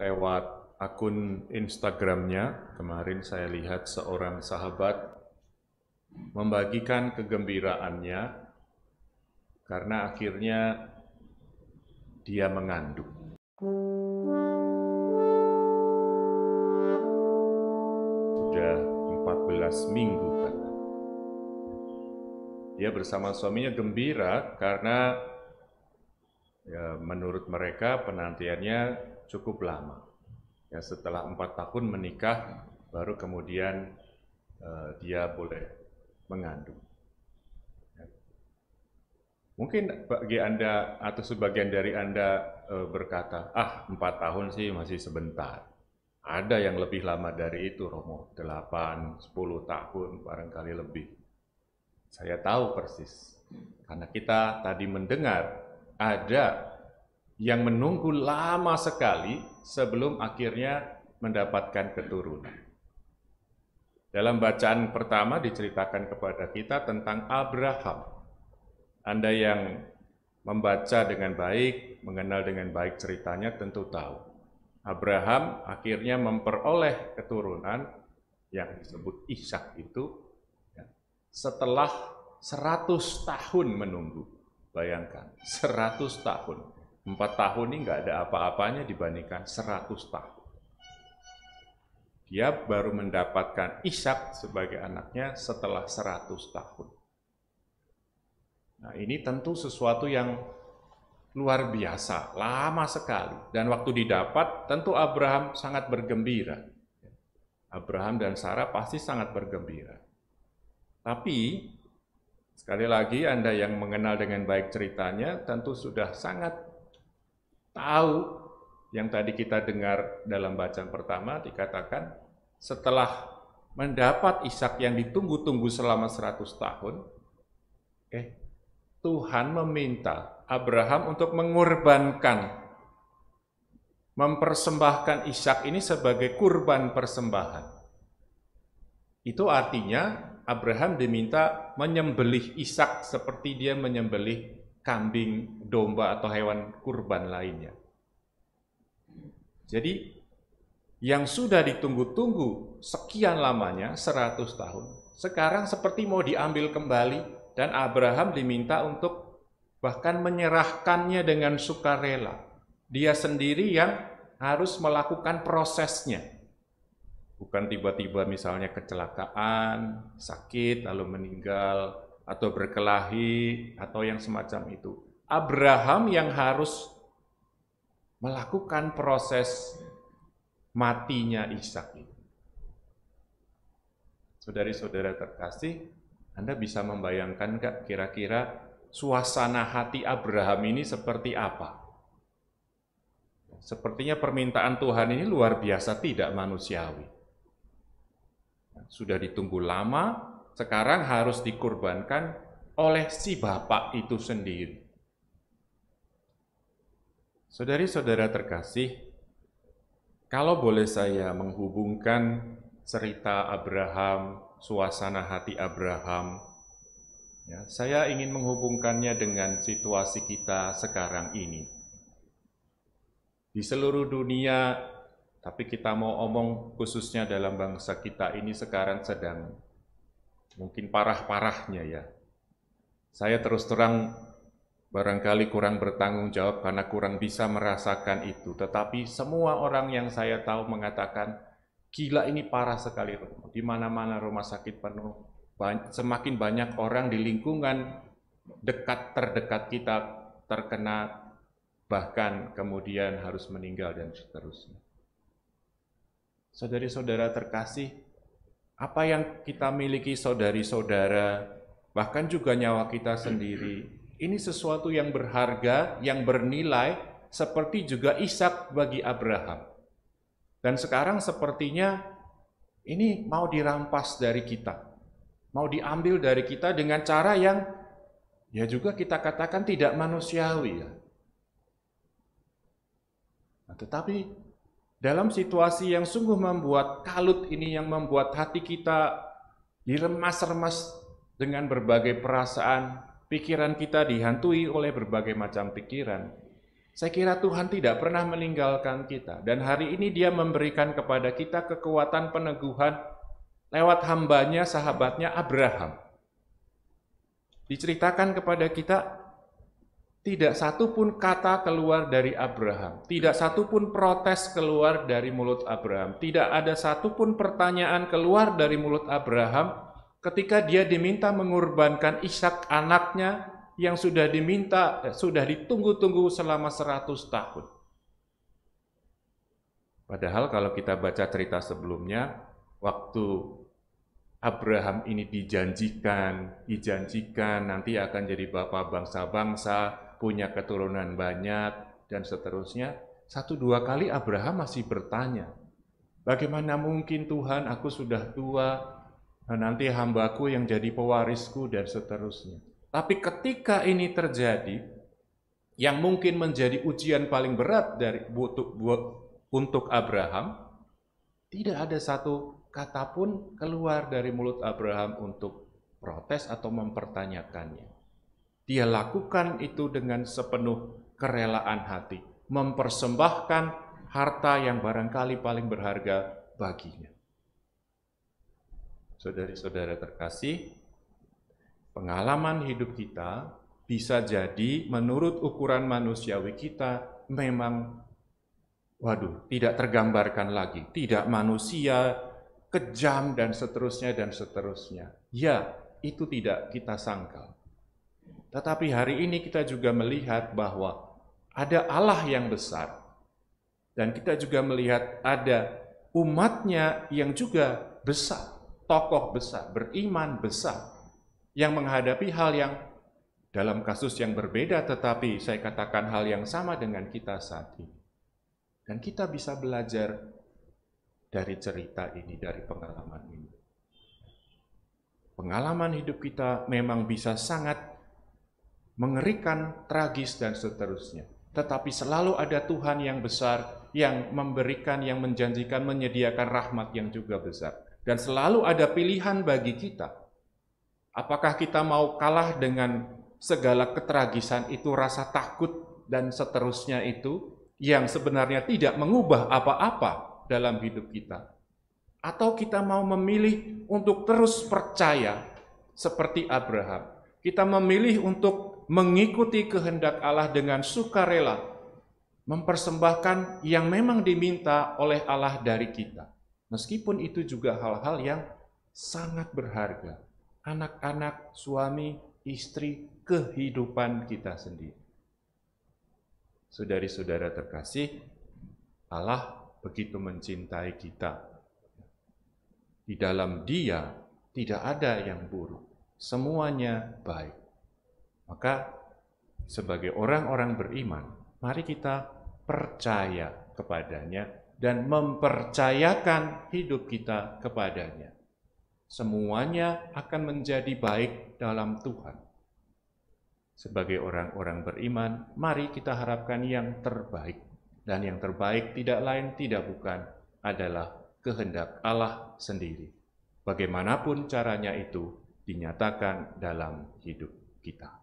lewat akun Instagramnya, kemarin saya lihat seorang sahabat membagikan kegembiraannya karena akhirnya dia mengandung. Sudah 14 minggu kan. Dia bersama suaminya gembira karena ya, menurut mereka penantiannya cukup lama. Ya, setelah 4 tahun menikah, baru kemudian dia boleh mengandung. Ya. Mungkin bagi Anda atau sebagian dari Anda berkata, 4 tahun sih masih sebentar. Ada yang lebih lama dari itu, Romo, 8, 10 tahun, barangkali lebih. Saya tahu persis, karena kita tadi mendengar ada yang menunggu lama sekali sebelum akhirnya mendapatkan keturunan. Dalam bacaan pertama diceritakan kepada kita tentang Abraham. Anda yang membaca dengan baik, mengenal dengan baik ceritanya tentu tahu. Abraham akhirnya memperoleh keturunan yang disebut Ishak itu setelah 100 tahun menunggu. Bayangkan, 100 tahun. 4 tahun ini nggak ada apa-apanya dibandingkan 100 tahun. Dia baru mendapatkan Ishak sebagai anaknya setelah 100 tahun. Nah, ini tentu sesuatu yang luar biasa, lama sekali. Dan waktu didapat, tentu Abraham sangat bergembira. Abraham dan Sarah pasti sangat bergembira. Tapi, sekali lagi Anda yang mengenal dengan baik ceritanya, tentu sudah sangat tahu yang tadi kita dengar dalam bacaan pertama, dikatakan setelah mendapat Ishak yang ditunggu-tunggu selama 100 tahun, Tuhan meminta Abraham untuk mengorbankan, mempersembahkan Ishak ini sebagai kurban persembahan. Itu artinya Abraham diminta menyembelih Ishak seperti dia menyembelih kambing, domba, atau hewan kurban lainnya. Jadi, yang sudah ditunggu-tunggu sekian lamanya, 100 tahun, sekarang seperti mau diambil kembali, dan Abraham diminta untuk bahkan menyerahkannya dengan sukarela. Dia sendiri yang harus melakukan prosesnya. Bukan tiba-tiba misalnya kecelakaan, sakit, lalu meninggal, atau berkelahi, atau yang semacam itu. Abraham yang harus melakukan proses matinya Ishak itu. Saudari-saudara terkasih, Anda bisa membayangkan nggak kira-kira suasana hati Abraham ini seperti apa? Sepertinya permintaan Tuhan ini luar biasa tidak manusiawi. Sudah ditunggu lama, sekarang harus dikorbankan oleh si bapak itu sendiri. Saudari-saudara terkasih, kalau boleh saya menghubungkan cerita Abraham, suasana hati Abraham, ya, saya ingin menghubungkannya dengan situasi kita sekarang ini. Di seluruh dunia, tapi kita mau omong khususnya dalam bangsa kita ini sekarang sedang mungkin parah-parahnya ya. Saya terus terang barangkali kurang bertanggung jawab karena kurang bisa merasakan itu. Tetapi semua orang yang saya tahu mengatakan, gila ini parah sekali. Di mana-mana rumah sakit penuh. Semakin banyak orang di lingkungan terdekat kita terkena, bahkan kemudian harus meninggal dan seterusnya. Saudari-saudara terkasih, apa yang kita miliki saudari-saudara, bahkan juga nyawa kita sendiri, ini sesuatu yang berharga, yang bernilai, seperti juga Ishak bagi Abraham. Dan sekarang sepertinya ini mau dirampas dari kita, mau diambil dari kita dengan cara yang ya juga kita katakan tidak manusiawi. Nah, tetapi dalam situasi yang sungguh membuat kalut ini, yang membuat hati kita diremas-remas dengan berbagai perasaan, pikiran kita dihantui oleh berbagai macam pikiran. Saya kira Tuhan tidak pernah meninggalkan kita. Dan hari ini Dia memberikan kepada kita kekuatan peneguhan lewat hambanya, sahabatnya Abraham. Diceritakan kepada kita, tidak satu pun kata keluar dari Abraham. Tidak satu pun protes keluar dari mulut Abraham. Tidak ada satu pun pertanyaan keluar dari mulut Abraham ketika dia diminta mengorbankan Ishak anaknya yang sudah ditunggu-tunggu selama 100 tahun. Padahal kalau kita baca cerita sebelumnya, waktu Abraham ini dijanjikan nanti akan jadi bapa bangsa-bangsa, punya keturunan banyak, dan seterusnya. 1-2 kali Abraham masih bertanya, bagaimana mungkin Tuhan, aku sudah tua, nanti hambaku yang jadi pewarisku, dan seterusnya. Tapi ketika ini terjadi, yang mungkin menjadi ujian paling berat untuk Abraham, tidak ada satu kata pun keluar dari mulut Abraham untuk protes atau mempertanyakannya. Dia lakukan itu dengan sepenuh kerelaan hati, mempersembahkan harta yang barangkali paling berharga baginya. Saudari-saudara terkasih, pengalaman hidup kita bisa jadi menurut ukuran manusiawi kita memang tidak tergambarkan lagi, tidak manusia, kejam, dan seterusnya, dan seterusnya. Ya, itu tidak kita sangkal. Tetapi hari ini kita juga melihat bahwa ada Allah yang besar, dan kita juga melihat ada umatnya yang juga besar, tokoh besar, beriman besar, yang menghadapi hal yang dalam kasus yang berbeda, tetapi saya katakan hal yang sama dengan kita saat ini. Dan kita bisa belajar dari cerita ini, dari pengalaman ini. Pengalaman hidup kita memang bisa sangat mengerikan, tragis, dan seterusnya. Tetapi selalu ada Tuhan yang besar, yang memberikan, yang menjanjikan, menyediakan rahmat yang juga besar. Dan selalu ada pilihan bagi kita. Apakah kita mau kalah dengan segala ketragisan itu, rasa takut, dan seterusnya itu, yang sebenarnya tidak mengubah apa-apa dalam hidup kita. Atau kita mau memilih untuk terus percaya seperti Abraham. Kita memilih untuk mengikuti kehendak Allah dengan sukarela, mempersembahkan yang memang diminta oleh Allah dari kita. Meskipun itu juga hal-hal yang sangat berharga. Anak-anak, suami, istri, kehidupan kita sendiri. Saudari-saudara terkasih, Allah begitu mencintai kita. Di dalam Dia tidak ada yang buruk, semuanya baik. Maka sebagai orang-orang beriman, mari kita percaya kepadanya dan mempercayakan hidup kita kepadanya. Semuanya akan menjadi baik dalam Tuhan. Sebagai orang-orang beriman, mari kita harapkan yang terbaik. Dan yang terbaik tidak lain, tidak bukan, adalah kehendak Allah sendiri. Bagaimanapun caranya itu dinyatakan dalam hidup kita.